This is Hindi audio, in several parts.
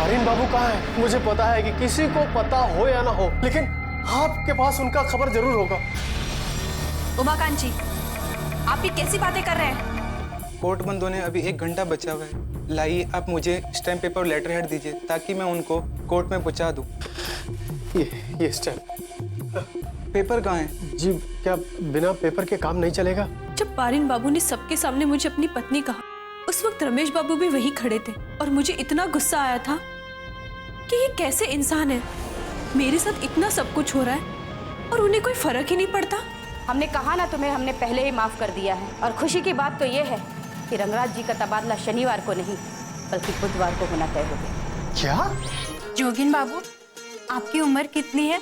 आर्यन बाबू कहाँ है? मुझे पता है कि किसी को पता हो या ना हो, लेकिन आपके पास उनका खबर जरूर होगा। उमाकांत जी, आप ये कैसी बातें कर रहे हैं? कोर्ट बंद होने अभी 1 घंटा बचा हुआ है। लाइए, आप मुझे स्टैम्प पेपर और लेटर हेड दीजिए ताकि मैं उनको कोर्ट में पहुंचा दूं। ये स्टैम्प पेपर कहाँ है? जी, क्या बिना पेपर के काम नहीं चलेगा? जब आर्यन बाबू ने सबके सामने मुझे अपनी पत्नी कहा, उस वक्त रमेश बाबू भी वहीं खड़े थे और मुझे इतना गुस्सा आया था कि ये कैसे इंसान है, मेरे साथ इतना सब कुछ हो रहा है और उन्हें कोई फर्क ही नहीं पड़ता। हमने कहा ना तुम्हें, हमने पहले ही माफ कर दिया है। और खुशी की बात तो ये है कि रंगराज जी का तबादला शनिवार को नहीं बल्कि बुधवार को होना तय हो गया। क्या? जोगिन बाबू, आपकी उम्र कितनी है?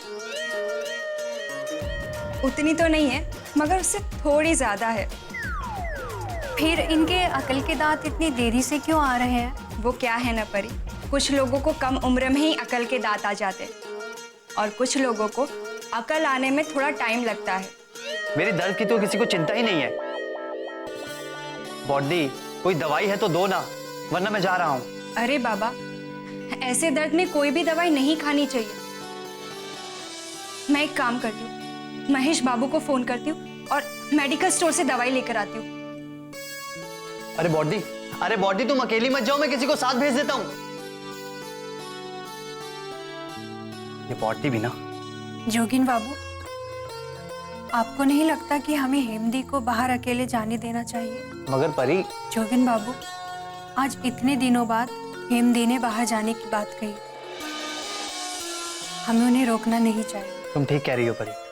उतनी तो नहीं है, मगर उससे थोड़ी ज्यादा है। फिर इनके अकल के दांत इतनी देरी से क्यों आ रहे हैं? वो क्या है ना परी, कुछ लोगों को कम उम्र में ही अकल के दांत आ जाते हैं और कुछ लोगों को अकल आने में थोड़ा टाइम लगता है। मेरी दर्द की तो किसी को चिंता ही नहीं है। बॉडी, कोई दवाई है तो दो ना, वरना मैं जा रहा हूँ। अरे बाबा, ऐसे दर्द में कोई भी दवाई नहीं खानी चाहिए। मैं एक काम करती हूँ, महेश बाबू को फोन करती हूँ और मेडिकल स्टोर से दवाई लेकर आती हूँ। अरे बॉडी तुम अकेली मत जाओ, मैं किसी को साथ भेज देता हूँ। ये बॉडी भी ना। जोगिन बाबू, आपको नहीं लगता कि हमें हेमदी को बाहर अकेले जाने देना चाहिए? मगर परी। जोगिन बाबू, आज इतने दिनों बाद हेमदी ने बाहर जाने की बात कही, हमें उन्हें रोकना नहीं चाहिए। तुम ठीक कह रही हो परी।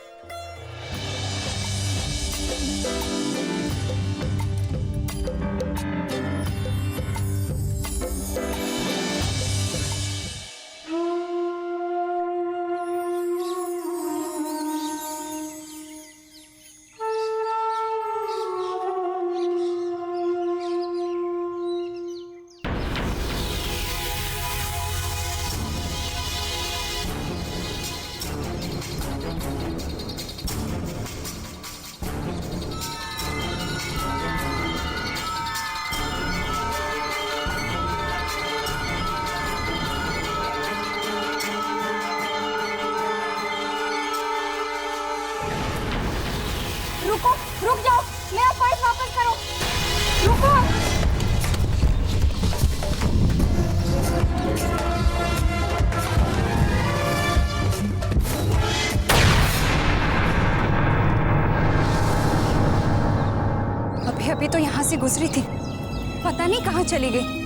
रुको, रुक जाओ, मेरा पर्स वापस करो। रुको। अभी अभी तो यहाँ से गुजरी थी, पता नहीं कहाँ चली गई।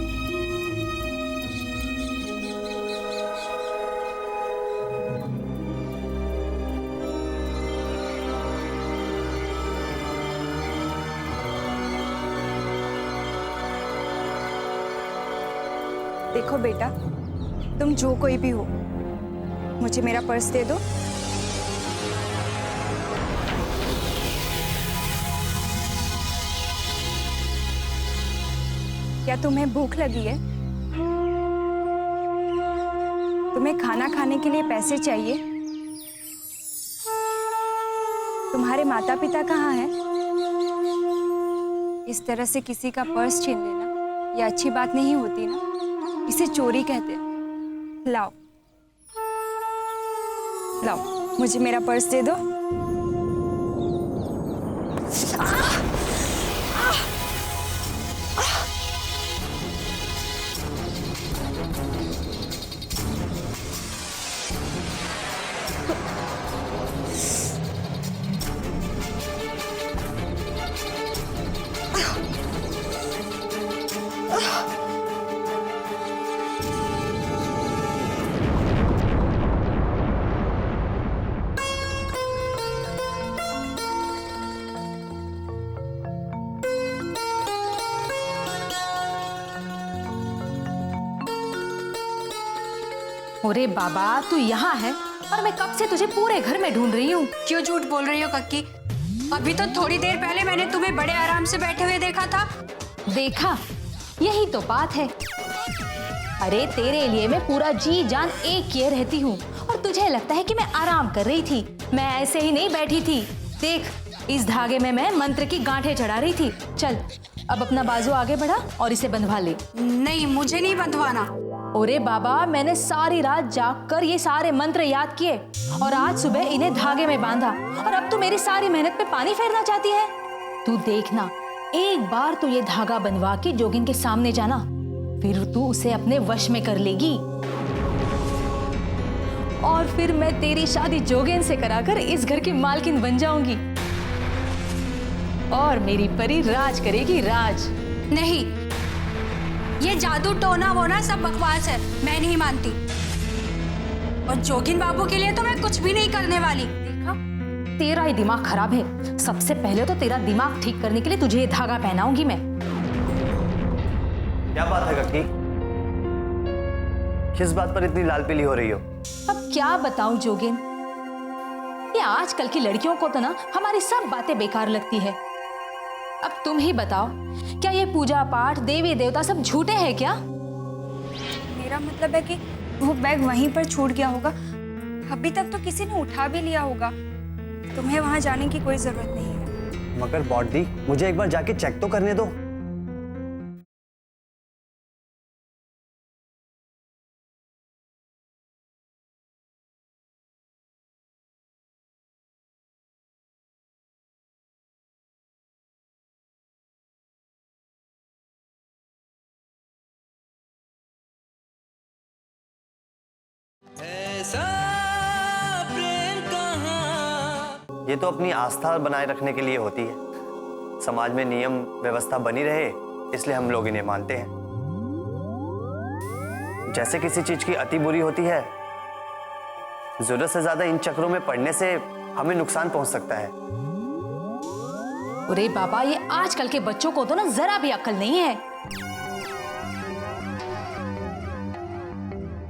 देखो बेटा, तुम जो कोई भी हो, मुझे मेरा पर्स दे दो। क्या तुम्हें भूख लगी है? तुम्हें खाना खाने के लिए पैसे चाहिए? तुम्हारे माता पिता कहाँ हैं? इस तरह से किसी का पर्स छीन लेना ये अच्छी बात नहीं होती ना, इसे चोरी कहते हैं। लाओ लाओ, मुझे मेरा पर्स दे दो। अरे बाबा, तू यहाँ है और मैं कब से तुझे पूरे घर में ढूंढ रही हूँ। क्यों झूठ बोल रही हो कक्की? अभी तो थोड़ी देर पहले मैंने तुम्हें बड़े आराम से बैठे हुए देखा था। देखा, यही तो बात है। अरे तेरे लिए मैं पूरा जी जान एक किए रहती हूँ और तुझे लगता है कि मैं आराम कर रही थी। मैं ऐसे ही नहीं बैठी थी। देख, इस धागे में मैं मंत्र की गांठें चढ़ा रही थी। चल, अब अपना बाजू आगे बढ़ा और इसे बंधवा ले। नहीं, मुझे नहीं बंधवाना। अरे बाबा, मैंने सारी रात जागकर ये सारे मंत्र याद किए और आज सुबह इन्हें धागे में बांधा, और अब तू मेरी सारी मेहनत पे पानी फेरना चाहती है? तू देखना, एक बार तू ये धागा बनवा के जोगिन के सामने जाना, फिर तू उसे अपने वश में कर लेगी और फिर मैं तेरी शादी जोगिन से कराकर इस घर की मालकिन बन जाऊंगी और मेरी परी राज करेगी, राज। नहीं, ये जादू टोना वोना सब बकवास है, मैं नहीं मानती। और जोगिन बाबू के लिए तो मैं कुछ भी नहीं करने वाली। देखा, तेरा ही दिमाग खराब है। सबसे पहले तो तेरा दिमाग ठीक करने के लिए तुझे ये धागा पहनाऊंगी मैं। क्या बात है कक्की? किस बात पर इतनी लाल पीली हो रही हो? अब क्या बताऊं जोगिन, ये आजकल की लड़कियों को तो ना हमारी सब बातें बेकार लगती है। अब तुम ही बताओ, क्या ये पूजा पाठ देवी देवता सब झूठे हैं क्या? मेरा मतलब है कि वो बैग वहीं पर छूट गया होगा, अभी तक तो किसी ने उठा भी लिया होगा। तुम्हें वहां जाने की कोई जरूरत नहीं है। मगर बॉडी, मुझे एक बार जाके चेक तो करने दो। ये तो अपनी आस्था बनाए रखने के लिए होती है। समाज में नियम व्यवस्था बनी रहे, इसलिए हम लोग इन्हें मानते हैं। जैसे किसी चीज की अति बुरी होती है, जरूरत से ज्यादा इन चक्रों में पड़ने से हमें नुकसान पहुंच सकता है। अरे बाबा, ये आजकल के बच्चों को तो ना जरा भी अक्ल नहीं है।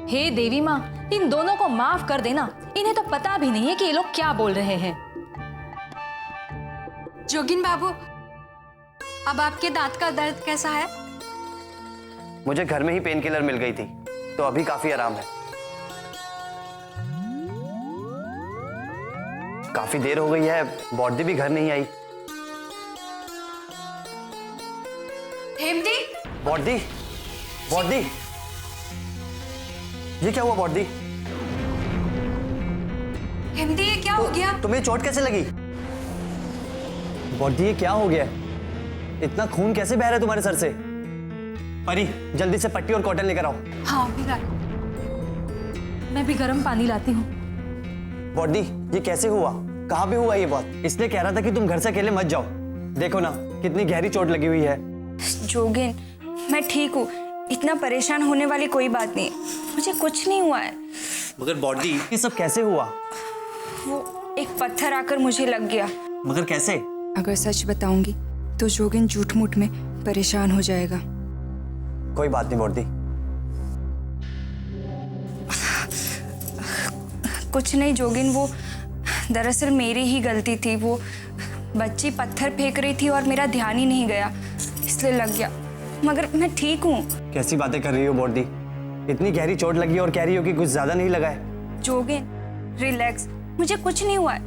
हे देवी माँ, इन दोनों को माफ कर देना। इन्हें तो पता भी नहीं है कि ये लोग क्या बोल रहे हैं। जोगिन बाबू, अब आपके दांत का दर्द कैसा है? मुझे घर में ही पेन किलर मिल गई थी, तो अभी काफी आराम है। काफी देर हो गई है, बॉडी भी घर नहीं आई। हेमदी, बॉडी, बॉडी, ये क्या हुआ बॉडी? हेमदी, ये क्या हो गया? तुम्हें चोट कैसे लगी? बॉडी, ये क्या हो गया? इतना खून कैसे बह रहा है तुम्हारे सर से? परी, जल्दी से पट्टी और कॉटन लेकर आओ। हाँ, भी ला। मैं भी गर्म पानी लाती हूँ। बॉडी, ये कैसे हुआ? कहाँ पे हुआ ये बात? इसलिए कह रहा था कि तुम घर से अकेले मत जाओ। देखो ना, कितनी गहरी चोट लगी हुई है। जोगिन, मैं ठीक हूँ, इतना परेशान होने वाली कोई बात नहीं, मुझे कुछ नहीं हुआ है। मगर बॉडी, ये सब कैसे हुआ? वो एक पत्थर आकर मुझे लग गया। मगर कैसे? अगर सच बताऊंगी तो जोगिन झूठ मूठ में परेशान हो जाएगा। कोई बात नहीं बॉडी। कुछ नहीं जोगिन, वो दरअसल मेरी ही गलती थी। वो बच्ची पत्थर फेंक रही थी और मेरा ध्यान ही नहीं गया, इसलिए लग गया। मगर मैं ठीक हूँ। कैसी बातें कर रही हो बॉडी? इतनी गहरी चोट लगी और कह रही हो कि कुछ ज्यादा नहीं लगा है। जोगिन, रिलैक्स, मुझे कुछ नहीं हुआ है,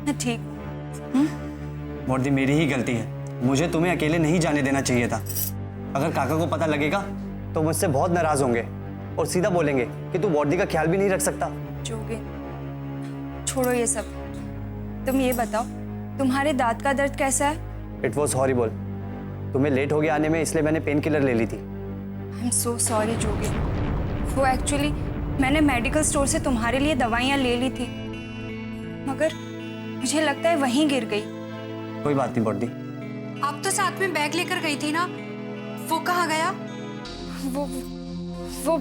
मैं ठीक हूँ। बॉडी, मेरी ही गलती है। मुझे तुम्हें अकेले नहीं जाने देना चाहिए था। अगर काका को पता लगेगा तो मुझसे बहुत नाराज होंगे और सीधा बोलेंगे कि तू बॉडी का ख्याल भी नहीं रख सकता। जोगिन, छोड़ो ये सब। तुम ये बताओ, तुम्हारे दांत का दर्द कैसा है? It was horrible. तुम्हें लेट हो गया आने में, इसलिए मैंने पेन किलर ले ली थी। आई एम सो सॉरी जोगिन। वो एक्चुअली मैंने मेडिकल स्टोर से तुम्हारे लिए दवाइयाँ ले ली थी, मगर मुझे लगता है वहीं गिर गई। कोई बात नहीं बॉडी। आप तो साथ में बैग लेकर गई थी ना, वो कहाँ गया? वो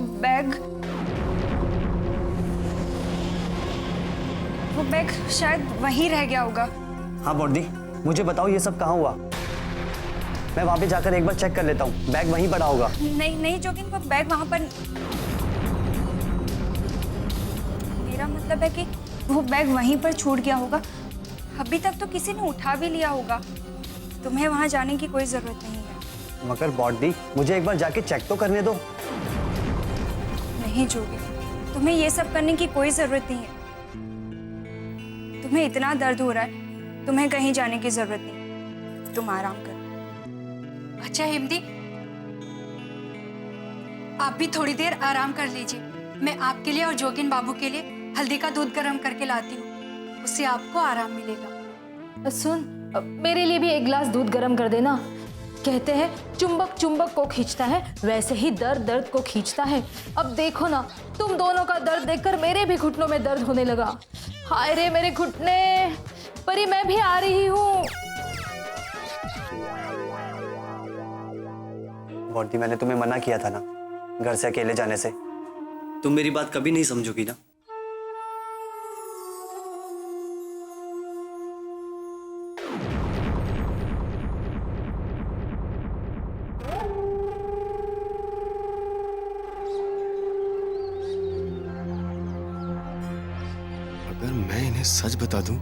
बैग शायद वहीं रह गया होगा। हाँ बॉडी, मुझे बताओ ये सब कहाँ हुआ? मैं वहां पे जाकर एक बार चेक कर लेता हूँ। बैग वहीं पड़ा होगा। नहीं जोगिन, वो बैग वहां पर। मेरा मतलब है कि वो बैग वहीं पर छूट गया होगा, अभी तक तो किसी ने उठा भी लिया होगा। तुम्हें वहां जाने की कोई जरूरत नहीं है। मगर बॉडी, मुझे एक बार जाके चेक तो करने दो। नहीं जोगिन, तुम्हें ये सब करने की कोई जरूरत नहीं है। तुम्हें इतना दर्द हो रहा है, तुम्हें कहीं जाने की जरूरत नहीं, तुम आराम करो। अच्छा हेमदी, आप भी थोड़ी देर आराम कर लीजिए। मैं आपके लिए और जोगिन बाबू के लिए हल्दी का दूध गर्म करके लाती हूँ, उससे आपको आराम मिलेगा। सुन, मेरे लिए भी एक गिलास दूध गर्म कर देना। कहते हैं चुंबक चुंबक को खींचता है, वैसे ही दर्द दर्द को खींचता है। अब देखो ना, तुम दोनों का दर्द देखकर मेरे भी घुटनों में दर्द होने लगा। हाय रे मेरे घुटने। परी, मैं भी आ रही हूँ। बॉडी, मैंने तुम्हें मना किया था ना घर से अकेले जाने से। तुम मेरी बात कभी नहीं समझोगी ना? अगर मैं इन्हें सच बता दूं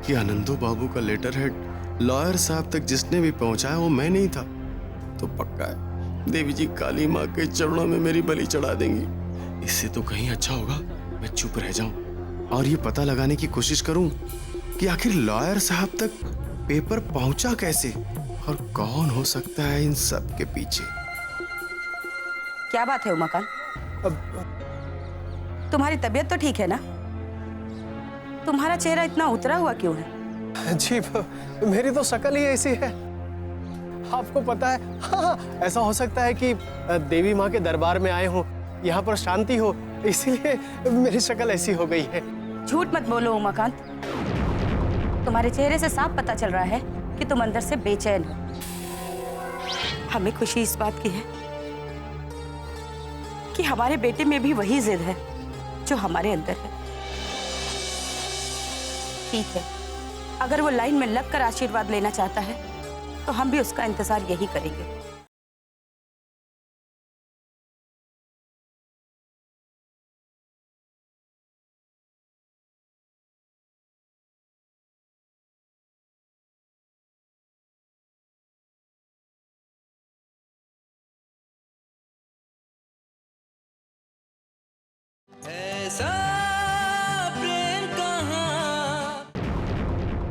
कि आनंदो बाबू का लेटर हेड लॉयर साहब तक जिसने भी पहुंचाया वो मैं नहीं था, तो पक्का है देवी जी काली माँ के चरणों में मेरी बलि चढ़ा देंगी। इससे तो कहीं अच्छा होगा मैं चुप रह जाऊं और ये पता लगाने की कोशिश करूं कि आखिर लॉयर साहब तक पेपर पहुंचा कैसे और कौन हो सकता है इन सब के पीछे। क्या बात है उमाकांत? तुम्हारी तबीयत तो ठीक है ना? तुम्हारा चेहरा इतना उतरा हुआ क्यों है? जी, मेरी तो शक्ल ही ऐसी है, आपको पता है। हाँ, ऐसा हो सकता है कि देवी माँ के दरबार में आए हो, यहाँ पर शांति हो, इसीलिए मेरी शक्ल ऐसी हो गई है। झूठ मत बोलो उमाकांत, तुम्हारे चेहरे से साफ पता चल रहा है कि तुम अंदर से बेचैन हो। हमें खुशी इस बात की है कि हमारे बेटे में भी वही जिद है जो हमारे अंदर है। ठीक है, अगर वो लाइन में लगकर आशीर्वाद लेना चाहता है तो हम भी उसका इंतजार यही करेंगे।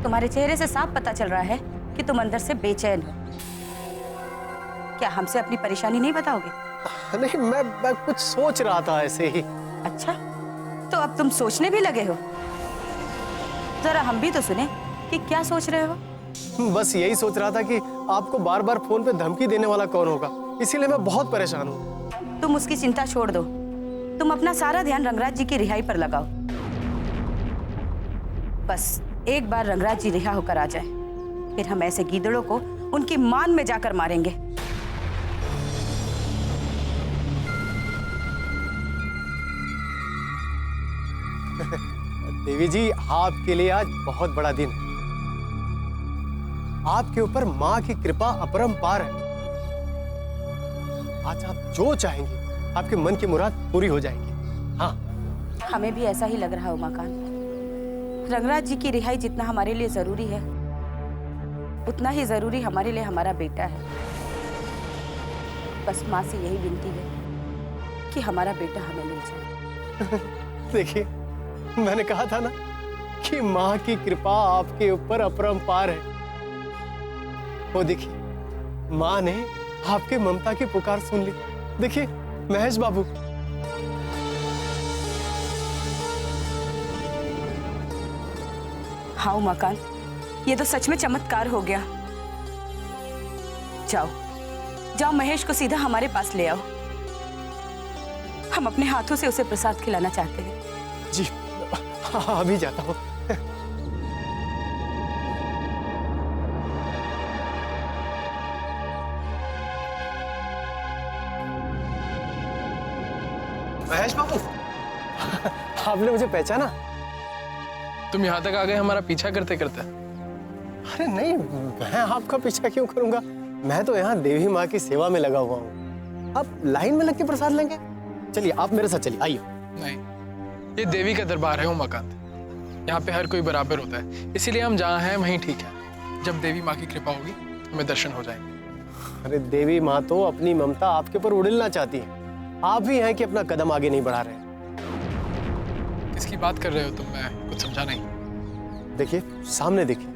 तुम्हारे चेहरे से साफ पता चल रहा है कि तुम अंदर से बेचैन हो। क्या हमसे अपनी परेशानी नहीं बताओगे? नहीं, मैं कुछ सोच रहा था ऐसे ही। अच्छा, तो अब तुम सोचने भी लगे हो? जरा हम भी तो सुने कि क्या सोच रहे हो। बस यही सोच रहा था कि आपको बार बार फोन पे धमकी देने वाला कौन होगा, इसीलिए मैं बहुत परेशान हूँ। तुम उसकी चिंता छोड़ दो, तुम अपना सारा ध्यान रंगराज जी की रिहाई पर लगाओ। बस एक बार रंगराज जी रिहा होकर आ जाए, फिर हम ऐसे गीदड़ों को उनकी मान में जाकर मारेंगे। देवी जी, आपके लिए आज बहुत बड़ा दिन है। आपके ऊपर माँ की कृपा अपरंपार है। आज आप जो चाहेंगे आपके मन की मुराद पूरी हो जाएगी। हाँ, हमें भी ऐसा ही लग रहा है उमाकांत। रंगराज जी की रिहाई जितना हमारे लिए जरूरी है, उतना ही जरूरी हमारे लिए हमारा बेटा है। बस माँ से यही विनती है कि हमारा बेटा हमें मिल जाए। देखिए, मैंने कहा था ना कि माँ की कृपा आपके ऊपर अपरंपार है। वो देखिए, माँ ने आपके ममता की पुकार सुन ली। देखिए महेश बाबू, हाँ उमाकांत, ये तो सच में चमत्कार हो गया। जाओ जाओ, महेश को सीधा हमारे पास ले आओ। हम अपने हाथों से उसे प्रसाद खिलाना चाहते हैं। जी हाँ, अभी जाता हूँ। महेश बाबू, आपने मुझे पहचाना? तुम यहाँ तक आ गए हमारा पीछा करते करते? अरे नहीं, मैं आपका पीछा क्यों करूंगा? मैं तो यहाँ देवी माँ की सेवा में लगा हुआ हूँ। आप लाइन में लग के प्रसाद लेंगे? चलिए आप मेरे साथ चलिए, आइए। नहीं, ये देवी का दरबार है उमाकांत। यहाँ पे हर कोई बराबर होता है, इसीलिए हम जहाँ हैं वहीं ठीक है। जब देवी माँ की कृपा होगी हमें दर्शन हो जाएंगे। अरे देवी माँ तो अपनी ममता आपके ऊपर उड़ेलना चाहती है। आप भी हैं कि अपना कदम आगे नहीं बढ़ा रहे। किसकी बात कर रहे हो तुम? मैं कुछ समझा नहीं। देखिए सामने देखिए,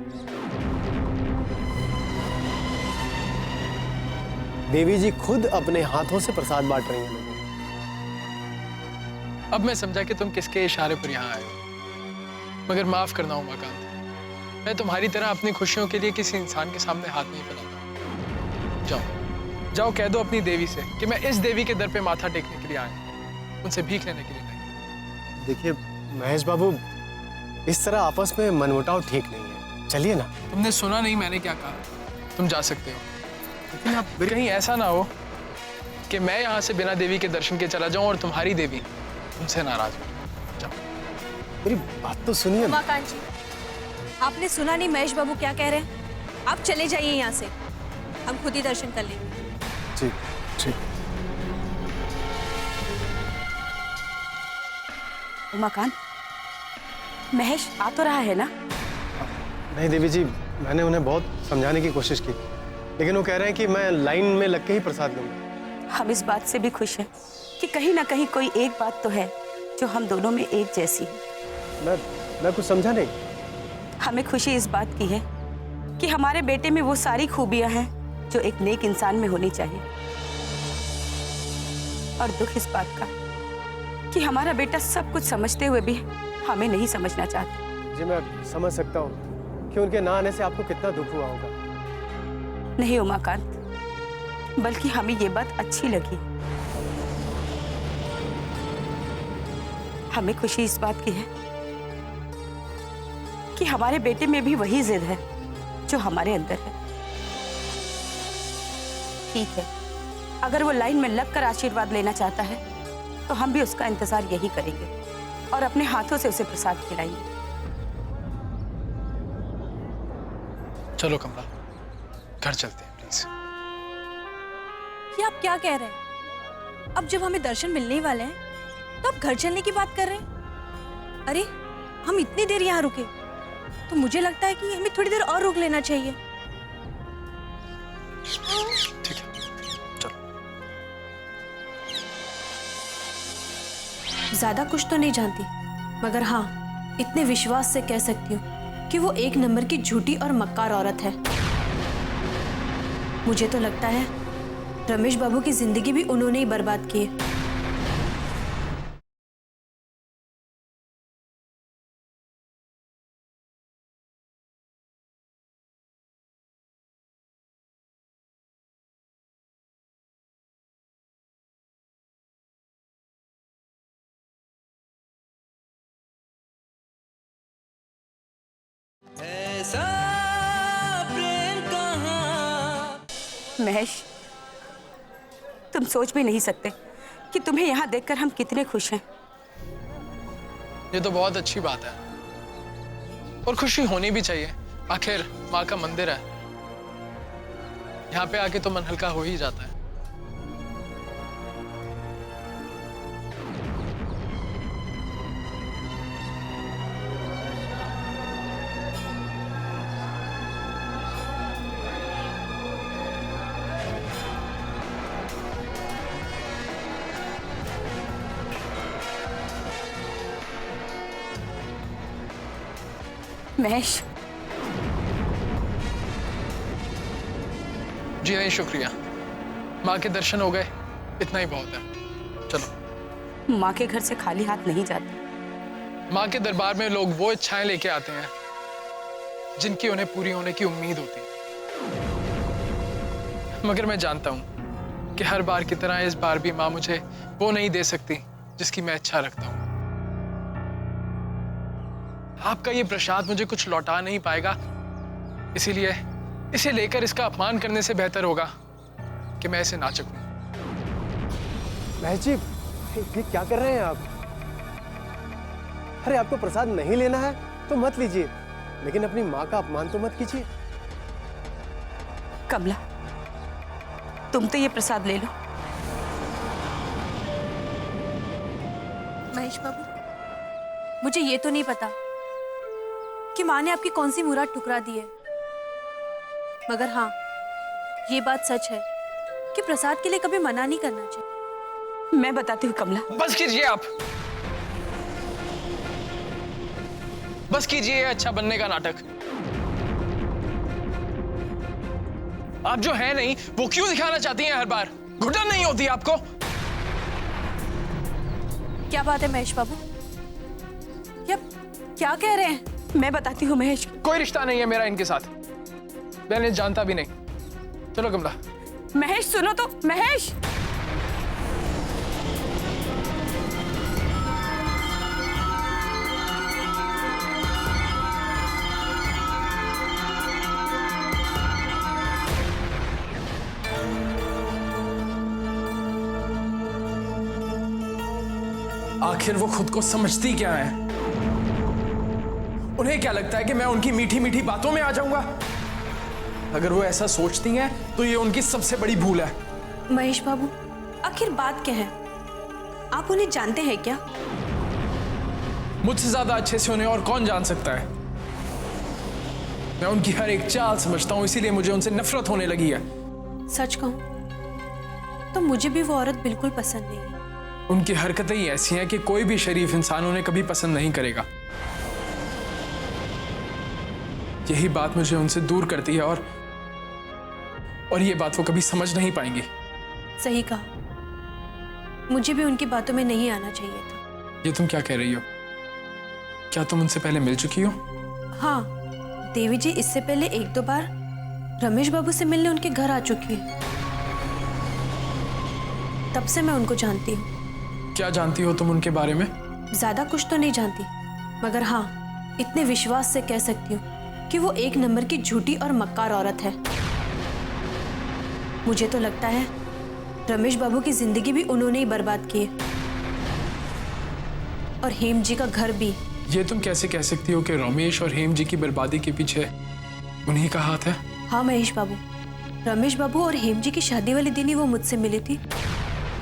देवी जी खुद अपने हाथों से प्रसाद बांट रही हैं लोगों को। अब मैं समझा कि तुम किसके इशारे पर यहाँ आए हो। मगर माफ करना उमाकांत, मैं तुम्हारी तरह अपनी खुशियों के लिए किसी इंसान के सामने हाथ नहीं फैलाता। जाओ जाओ, कह दो अपनी देवी से कि मैं इस देवी के दर पे माथा टेकने के लिए आया हूं, उनसे भीख लेने के लिए नहीं। देखिए महेश बाबू, इस तरह आपस में मनमुटाव ठीक नहीं है, चलिए ना। तुमने सुना नहीं मैंने क्या कहा? तुम जा सकते हो, लेकिन आप कहीं ऐसा ना हो कि मैं यहाँ से बिना देवी के दर्शन के चला जाऊं और तुम्हारी देवी तुमसे नाराज हो। जाओ। मेरी बात तो सुनिए। उमाकांत जी, आपने सुना नहीं महेश बाबू क्या कह रहे हैं? आप चले जाइए यहाँ से, हम खुद ही दर्शन कर लेंगे। ठीक ठीक। उमाकांत, महेश आ तो रहा है ना? नहीं देवी जी, मैंने उन्हें बहुत समझाने की कोशिश की, लेकिन वो कह रहे हैं कि मैं लाइन में लग के ही प्रसाद लूंगा। हम इस बात से भी खुश हैं कि कहीं ना कहीं कोई एक बात तो है जो हम दोनों में एक जैसी है। मैं कुछ समझा नहीं। हमें खुशी इस बात की है कि हमारे बेटे में वो सारी खूबियां हैं जो एक नेक इंसान में होनी चाहिए, और दुख इस बात का कि हमारा बेटा सब कुछ समझते हुए भी हमें नहीं समझना चाहता। जी मैं समझ सकता हूँ कि उनके ना आने से आपको कितना दुख हुआ होगा। नहीं उमाकांत, बल्कि हमें ये बात अच्छी लगी। हमें खुशी इस बात की है कि हमारे बेटे में भी वही जिद है जो हमारे अंदर है। ठीक है, अगर वो लाइन में लगकर आशीर्वाद लेना चाहता है तो हम भी उसका इंतजार यही करेंगे और अपने हाथों से उसे प्रसाद खिलाएंगे। चलो कमला, घर चलते हैं प्लीज। ये आप क्या कह रहे हैं? अब जब हमें दर्शन मिलने ही वाले हैं तो आप घर चलने की बात कर रहे हैं? अरे हम इतनी देर यहाँ रुके तो मुझे लगता है कि हमें थोड़ी देर और रुक लेना चाहिए। ठीक है, चलो। ज्यादा कुछ तो नहीं जानती, मगर हाँ इतने विश्वास से कह सकती हूँ कि वो एक नंबर की झूठी और मक्कार औरत है। मुझे तो लगता है रमेश बाबू की जिंदगी भी उन्होंने ही बर्बाद की है। महेश, तुम सोच भी नहीं सकते कि तुम्हें यहाँ देखकर हम कितने खुश हैं। ये तो बहुत अच्छी बात है और खुशी होनी भी चाहिए, आखिर माँ का मंदिर है। यहाँ पे आके तो मन हल्का हो ही जाता है। महेश, जी नहीं शुक्रिया, माँ के दर्शन हो गए, इतना ही बहुत है। चलो। माँ के घर से खाली हाथ नहीं जाते। माँ के दरबार में लोग वो इच्छाएं लेके आते हैं जिनकी उन्हें पूरी होने की उम्मीद होती है। मगर मैं जानता हूं कि हर बार की तरह इस बार भी माँ मुझे वो नहीं दे सकती जिसकी मैं इच्छा रखता हूं। आपका ये प्रसाद मुझे कुछ लौटा नहीं पाएगा, इसीलिए इसे लेकर इसका अपमान करने से बेहतर होगा कि मैं इसे ना चखूं। महेश जी, ये क्या कर रहे हैं आप? अरे आपको प्रसाद नहीं लेना है तो मत लीजिए, लेकिन अपनी माँ का अपमान तो मत कीजिए। कमला, तुम तो ये प्रसाद ले लो। महेश बाबू, मुझे ये तो नहीं पता कि माँ ने आपकी कौन सी मुराद ठुकरा दी है, मगर हाँ ये बात सच है कि प्रसाद के लिए कभी मना नहीं करना चाहिए। मैं बताती हूँ कमला। बस कीजिए आप, बस कीजिए अच्छा बनने का नाटक। आप जो है नहीं वो क्यों दिखाना चाहती हैं हर बार? घुटन नहीं होती आपको? क्या बात है महेश बाबू? क्या कह रहे हैं? मैं बताती हूँ महेश। कोई रिश्ता नहीं है मेरा इनके साथ, मैं इन्हें जानता भी नहीं। चलो कमला। महेश सुनो तो, महेश। आखिर वो खुद को समझती क्या है? उन्हें क्या लगता है कि मैं उनकी मीठी मीठी बातों में आ जाऊंगा? अगर वो ऐसा सोचती हैं तो ये उनकी सबसे बड़ी भूल है। महेश बाबू, आखिर बात क्या है? आप उन्हें जानते हैं क्या? मुझसे ज्यादा अच्छे से उन्हें और कौन जान सकता है? मैं उनकी हर एक चाल समझता हूं, इसीलिए मुझे उनसे नफरत होने लगी है। सच कहूं तो मुझे भी वो औरत बिल्कुल पसंद नहीं है। उनकी हरकतें ही ऐसी हैं कि कोई भी शरीफ इंसान उन्हें कभी पसंद नहीं करेगा। यही बात मुझे उनसे दूर करती है और ये बात वो कभी समझ नहीं पाएंगी। सही कहा, मुझे भी उनकी बातों में नहीं आना चाहिए था। ये तुम क्या कह रही हो? क्या तुम उनसे पहले मिल चुकी हो? हाँ, देवी जी इससे पहले 1-2 बार रमेश बाबू से मिलने उनके घर आ चुकी है। तब से मैं उनको जानती हूँ। क्या जानती हो तुम उनके बारे में? ज्यादा कुछ तो नहीं जानती, मगर हाँ, इतने विश्वास से कह सकती हूँ कि वो 1 नंबर की झूठी और मक्कार औरत है। मुझे तो लगता है रमेश बाबू की जिंदगी भी उन्होंने ही बर्बाद की है, और हेम जी का घर भी। ये तुम कैसे कह सकती हो कि रमेश और हेम जी की बर्बादी के पीछे उन्हीं का हाथ है? हाँ महेश बाबू, रमेश बाबू और हेम जी की शादी वाले दिन ही वो मुझसे मिली थी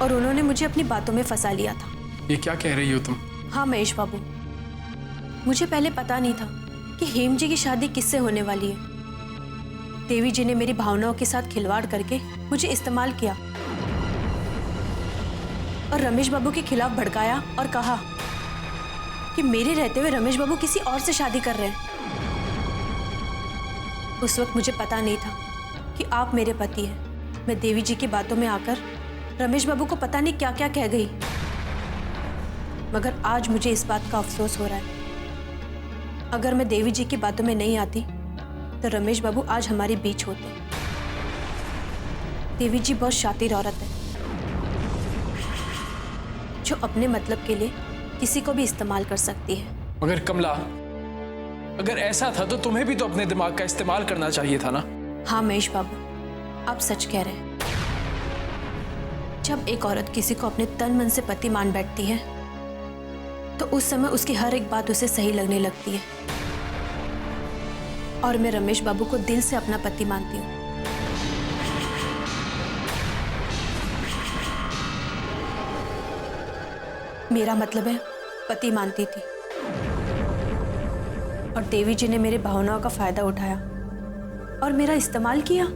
और उन्होंने मुझे अपनी बातों में फंसा लिया था। ये क्या कह रही हो तुम? हाँ महेश बाबू, मुझे पहले पता नहीं था कि हेम जी की शादी किससे होने वाली है। देवी जी ने मेरी भावनाओं के साथ खिलवाड़ करके मुझे इस्तेमाल किया और रमेश बाबू के खिलाफ भड़काया और कहा कि मेरे रहते हुए रमेश बाबू किसी और से शादी कर रहे हैं। उस वक्त मुझे पता नहीं था कि आप मेरे पति हैं। मैं देवी जी की बातों में आकर रमेश बाबू को पता नहीं क्या क्या कह गई, मगर आज मुझे इस बात का अफसोस हो रहा है। अगर मैं देवी जी की बातों में नहीं आती तो रमेश बाबू आज हमारे बीच होते। देवी जी बहुत शातिर औरत है, जो अपने मतलब के लिए किसी को भी इस्तेमाल कर सकती है। मगर कमला, अगर ऐसा था तो तुम्हें भी तो अपने दिमाग का इस्तेमाल करना चाहिए था ना? हाँ महेश बाबू, आप सच कह रहे हैं। जब एक औरत किसी को अपने तन मन से पति मान बैठती है तो उस समय उसकी हर एक बात उसे सही लगने लगती है, और मैं रमेश बाबू को दिल से अपना पति मानती हूँ। मेरा मतलब है पति मानती थी, और देवी जी ने मेरे भावनाओं का फायदा उठाया और मेरा इस्तेमाल किया।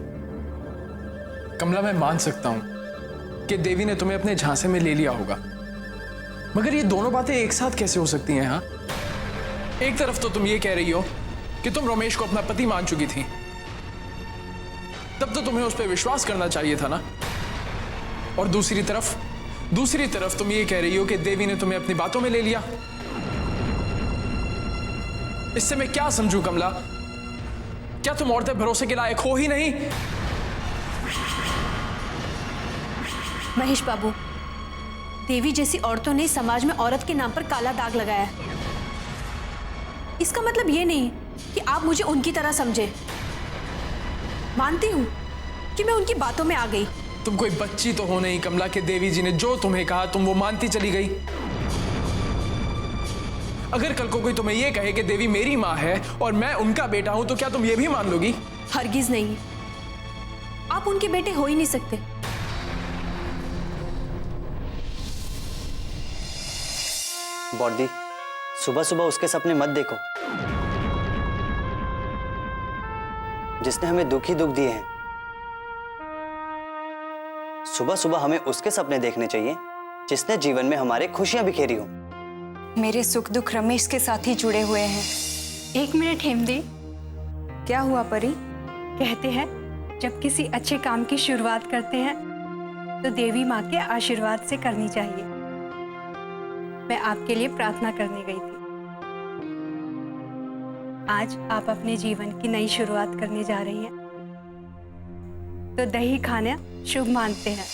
कमला, मैं मान सकता हूं कि देवी ने तुम्हें अपने झांसे में ले लिया होगा, मगर ये दोनों बातें एक साथ कैसे हो सकती हैं? हाँ, एक तरफ तो तुम ये कह रही हो कि तुम रमेश को अपना पति मान चुकी थी, तब तो तुम्हें उस पर विश्वास करना चाहिए था ना। और दूसरी तरफ तुम ये कह रही हो कि देवी ने तुम्हें अपनी बातों में ले लिया। इससे मैं क्या समझूं कमला? क्या तुम औरतें भरोसे के लायक हो ही नहीं? महेश बाबू, देवी जैसी औरतों ने समाज में औरत के नाम पर काला दाग लगाया है। इसका मतलब ये नहीं कि आप मुझे उनकी तरह समझे। मानती हूं कि मैं उनकी बातों में आ गई। तुम कोई बच्ची तो हो नहीं कमला कि देवी जी ने जो तुम्हें कहा तुम वो मानती चली गई। अगर कल को कोई तुम्हें ये कहे कि देवी मेरी माँ है और मैं उनका बेटा हूं तो क्या तुम ये भी मान लोगी? हरगिज नहीं, आप उनके बेटे हो ही नहीं सकते। बॉडी, सुबह सुबह उसके सपने मत देखो, जिसने हमें दुख ही दुख दिए हैं। सुबह सुबह हमें उसके सपने देखने चाहिए जिसने जीवन में हमारे खुशियां बिखेरी हो। मेरे सुख दुख रमेश के साथ ही जुड़े हुए हैं। 1 मिनट हेमदी। क्या हुआ परी? कहते हैं जब किसी अच्छे काम की शुरुआत करते हैं तो देवी माँ के आशीर्वाद से करनी चाहिए। मैं आपके लिए प्रार्थना करने गई थी। आज आप अपने जीवन की नई शुरुआत करने जा रही हैं, तो दही खाना शुभ मानते हैं।